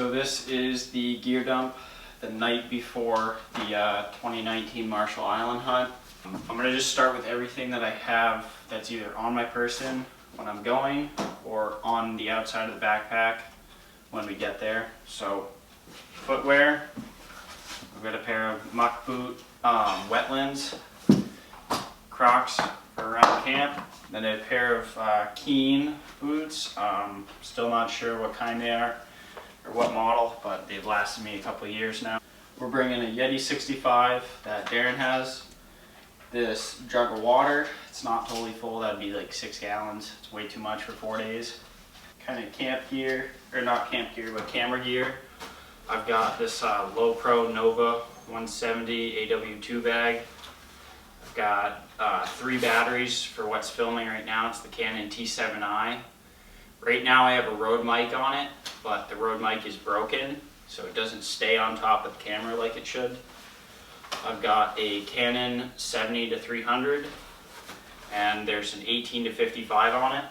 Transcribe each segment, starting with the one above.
So this is the gear dump the night before the 2019 Marshall Island hunt. I'm going to just start with everything that I have that's either on my person when I'm going or on the outside of the backpack when we get there. So footwear, I've got a pair of muck boot, wetlands, Crocs for around camp, then a pair of Keen boots. Still not sure what kind they are or what model, but they've lasted me a couple of years now. We're bringing a Yeti 65 that Darren has. This jug of water, it's not totally full, that'd be like 6 gallons. It's way too much for 4 days. Kind of camp gear, or not camp gear, but camera gear. I've got this Low Pro Nova 170 AW2 bag. I've got 3 batteries for what's filming right now. It's the Canon T7i. Right now I have a Rode mic on it, but the Rode mic is broken, so it doesn't stay on top of the camera like it should. I've got a Canon 70-300, and there's an 18-55 on it.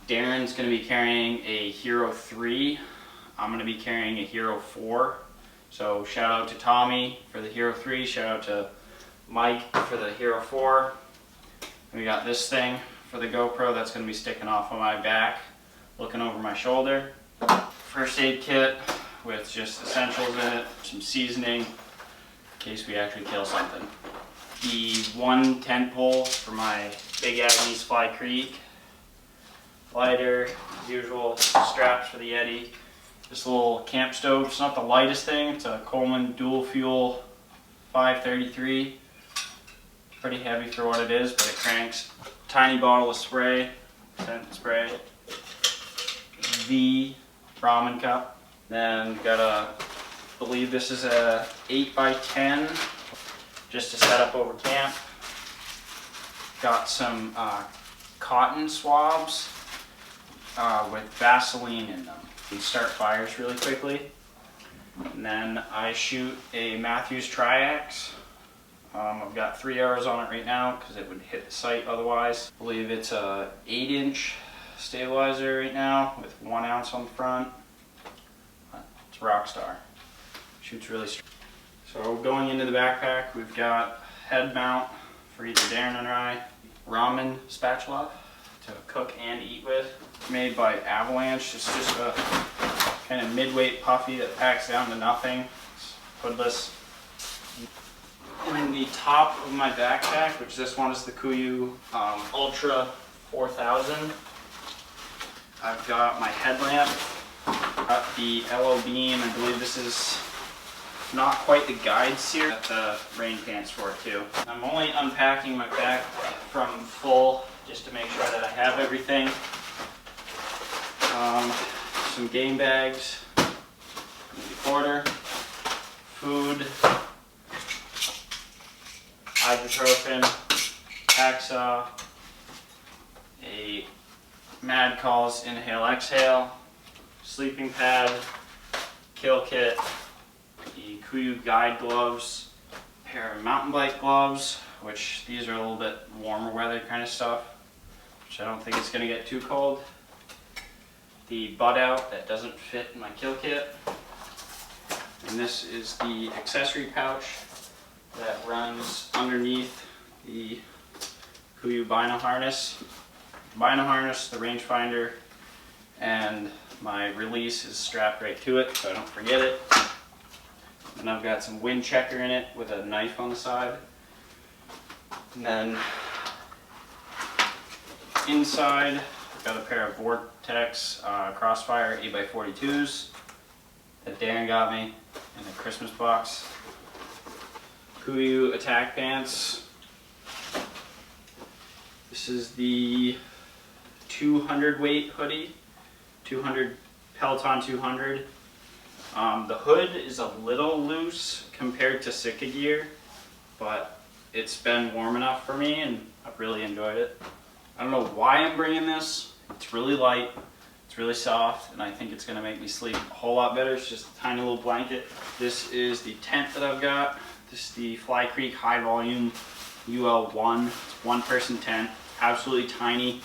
Darren's going to be carrying a Hero 3. I'm going to be carrying a Hero 4. So shout out to Tommy for the Hero 3, shout out to Mike for the Hero 4. We got this thing for the GoPro that's going to be sticking off on my back, looking over my shoulder. First aid kit with just essentials in it, some seasoning in case we actually kill something. The one tent pole for my Big Agnes Fly Creek. Lighter, as usual, straps for the Yeti. This little camp stove, it's not the lightest thing, it's a Coleman dual fuel 533. Pretty heavy for what it is, but it cranks. Tiny bottle of spray, scent spray. The ramen cup. Then got a, I believe this is a 8x10, just to set up over camp. Got some cotton swabs with Vaseline in them. You start fires really quickly. And then I shoot a Matthews Triax. I've got 3 arrows on it right now because it would hit the sight otherwise. I believe it's a 8-inch stabilizer right now with 1 ounce on the front. It's Rockstar. Shoots really strong. So going into the backpack, we've got head mount for either Darren and I, ramen spatula to cook and eat with. Made by Avalanche. It's just a kind of mid-weight puffy that packs down to nothing. It's hoodless. In the top of my backpack, which this one is the Kuiu Ultra 4000, I've got my headlamp, got the LO beam. I believe this is not quite the guide series. Got the rain pants for it too. I'm only unpacking my back from full just to make sure that I have everything. Some game bags, quarter, food, ibuprofen, hacksaw, a Mad Calls Inhale Exhale, sleeping pad, kill kit, the Kuiu guide gloves, a pair of mountain bike gloves, which these are a little bit warmer weather kind of stuff, which I don't think it's going to get too cold. The butt out that doesn't fit in my kill kit. And this is the accessory pouch that runs underneath the Kuiu bino harness. Bino harness, the rangefinder, and my release is strapped right to it so I don't forget it. And I've got some wind checker in it with a knife on the side. And then inside, I've got a pair of Vortex Crossfire 8x42s that Darren got me in a Christmas box. Kuiu attack pants. This is the 200 weight hoodie, 200 Peloton 200. The hood is a little loose compared to Sitka gear, but it's been warm enough for me and I've really enjoyed it. I don't know why I'm bringing this. It's really light, it's really soft, and I think it's going to make me sleep a whole lot better. It's just a tiny little blanket. This is the tent that I've got. This is the Fly Creek High Volume UL1. It's 1-person tent, absolutely tiny.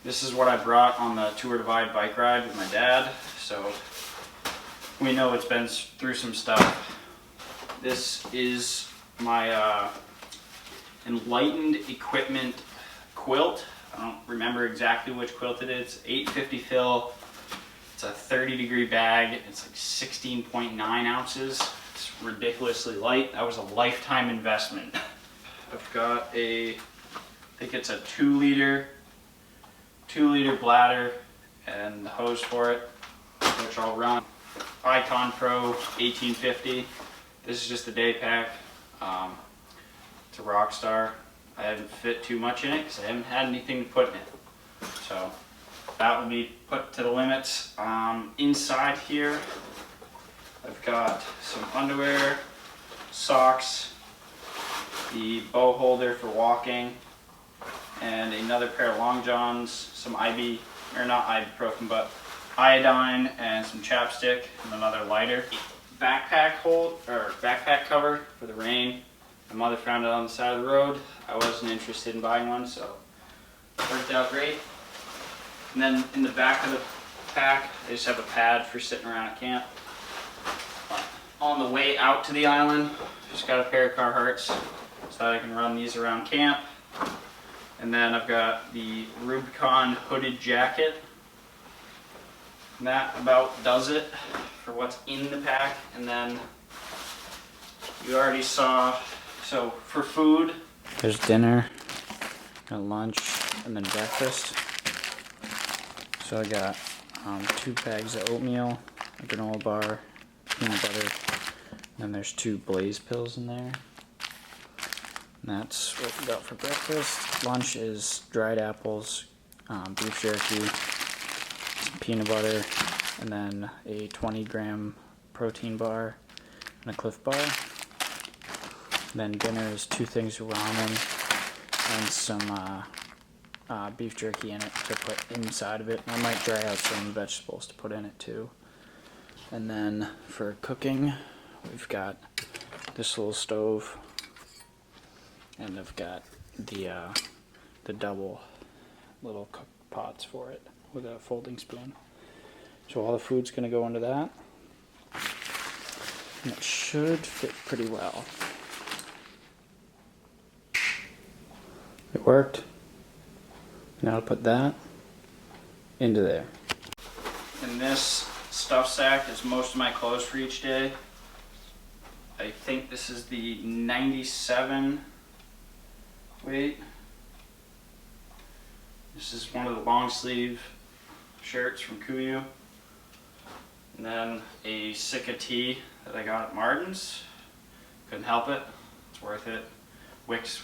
This is what I brought on the Tour Divide bike ride with my dad, so we know it's been through some stuff. This is my Enlightened Equipment quilt. I don't remember exactly which quilt it is. 850 fill. It's a 30-degree bag. It's like 16.9 ounces. It's ridiculously light. That was a lifetime investment. I've got I think it's a 2-liter bladder and the hose for it, which I'll run. Icon Pro 1850. This is just the day pack. It's a Rockstar. I haven't fit too much in it because I haven't had anything to put in it. So that will be put to the limits. Inside here, I've got some underwear, socks, the bow holder for walking, and another pair of long johns, some not ibuprofen, but iodine, and some chapstick, and another lighter. Backpack cover for the rain. My mother found it on the side of the road. I wasn't interested in buying one, so it worked out great. And then in the back of the pack, I just have a pad for sitting around at camp. On the way out to the island, just got a pair of Carhartts so that I can run these around camp. And then I've got the Rubicon hooded jacket. And that about does it for what's in the pack. And then you already saw, so for food, there's dinner, got lunch, and then breakfast. So I got 2 bags of oatmeal, a granola bar, peanut butter, and then there's 2 Blaze pills in there. And that's what we got for breakfast. Lunch is dried apples, beef jerky, some peanut butter, and then a 20-gram protein bar and a Cliff Bar. And then dinner is 2 things of ramen and some beef jerky in it to put inside of it. And I might dry out some vegetables to put in it too. And then for cooking, we've got this little stove, and I've got the double little cook pots for it with a folding spoon. So all the food's gonna go into that, and it should fit pretty well. It worked. Now I'll put that into there. And this stuff sack is most of my clothes for each day. I think this is the 97 weight. This is one of the long sleeve shirts from Kuyu. And then a Sika tee that I got at Martin's. Couldn't help it. It's worth it. Wicks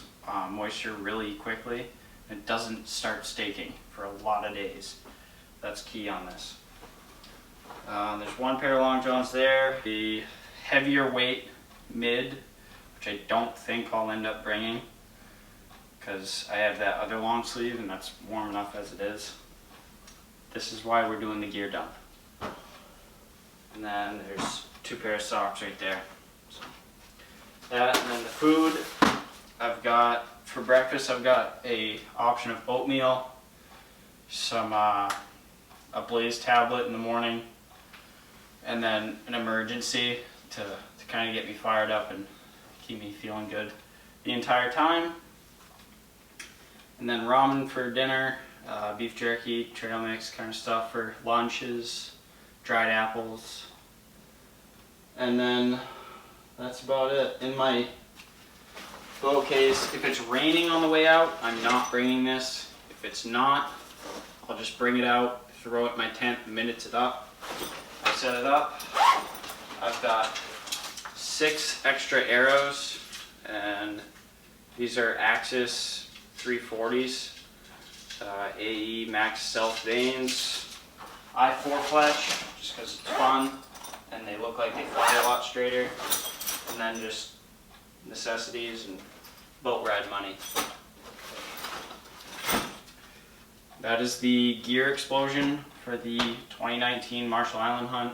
moisture really quickly. It doesn't start staking for a lot of days. That's key on this. There's 1 pair of long johns there. The heavier weight mid, which I don't think I'll end up bringing because I have that other long sleeve and that's warm enough as it is. This is why we're doing the gear dump. And then there's 2 pairs of socks right there. So that, and then the food I've got for breakfast. I've got a option of oatmeal, some a Blaze tablet in the morning, and then an emergency to kind of get me fired up and keep me feeling good the entire time. And then ramen for dinner, beef jerky, trail mix kind of stuff for lunches, dried apples, and then that's about it. In my boat case, if it's raining on the way out, I'm not bringing this. If it's not, I'll just bring it out, throw it in my tent the minute it's up. I set it up. I've got 6 extra arrows, and these are Axis 340s, AE Max Stealth Vanes, I4 Fletch, just because it's fun, and they look like they fly a lot straighter, and then just necessities and boat ride money. That is the gear explosion for the 2019 Marshall Island hunt.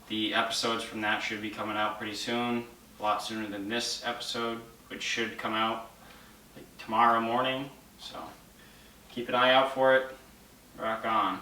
The episodes from that should be coming out pretty soon, a lot sooner than this episode, which should come out like tomorrow morning. So Keep an eye out for it. Rock on.